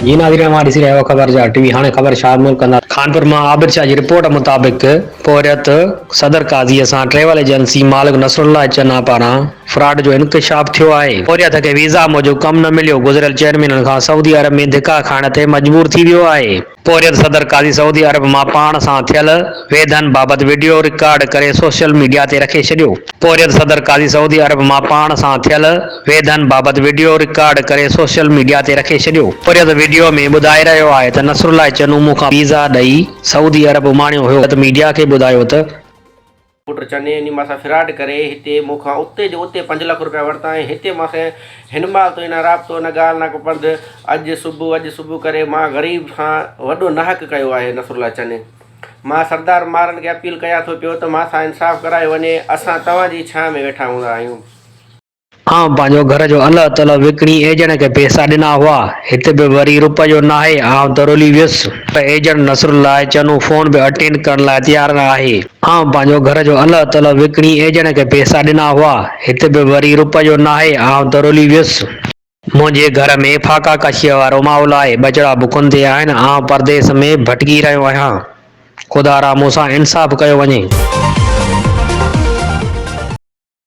जी नाज़रीन हमारी सी रहे खबर जा टीवी हाणे ख़बर शामिल कंदा कानपुर मां आबिर शाह जी रिपोर्ट मुताबिक़ पोरियत सदर काज़ीअ सां ट्रेवल एजेंसी मालिक नसरुल्लाह चन्ना पारां फ्रॉड जो इंकशाफ थियो आहे। पोरियत खे वीज़ा मूजिबि कमु न मिलियो, गुज़िरियल 4 महीननि खां सऊदी अरब में धिका खाइण ते मजबूर थी वियो आहे। पोरियत सदर काज़ी सऊदी अरब मां पाण सां थियल वेधनि बाबति वीडियो रिकॉर्ड करे सोशल मीडिया ते रखे छॾियो। पोरियत सदर काज़ी सऊदी अरब मां पाण सां थियल वेधनि बाबति वीडियो रिकॉर्ड करे सोशल मीडिया ते रखे छॾियो। पोरियत वीडियो में ॿुधाए रहियो आहे त नसरुल्लाह चन्नू मूंखां वीज़ा ॾेई सऊदी अरब उमाणियो हुयो त मीडिया खे ॿुधायो त पुट चने इन मां फ्रॉड करे हिते मूंखां उते जो उते 5 लाख रुपया वरिता ऐं हिते मूंखे हिन महिल तो इन राब्तो न ॻाल्हि न पंधु अॼु सुबुह करे मां ग़रीब खां वॾो नाहक कयो आहे नसरुल्लाह चने। मां सरदार मारन खे अपील कयां थो पियो त मां सां इंसाफ़ करायो वञे। असां तव्हांजी छां में वेठा हूंदा आहियूं। पंहिंजो घर जो अल तल विकिणी एजेंट खे पैसा ॾिना हुआ। हिते बि वरी रुपयो न आहे। दरोली वियुसि त एजेंट नसरुल्लाह चन्नू फोन बि अटेंड करण लाइ तयारु न आहे। पंहिंजो घर जो अल तल विकिणी एजेंट खे पैसा ॾिना हुआ। हिते बि वरी रुपयो न आहे। दरोली वियुसि। मुंहिंजे घर में फाका कशीअ वारो माहौल आहे। बचड़ा बुखुनि ते आहिनि। परदेस में भटकी रहियो आहियां। ख़ुदा रा मूंसां इंसाफ़ कयो वञे।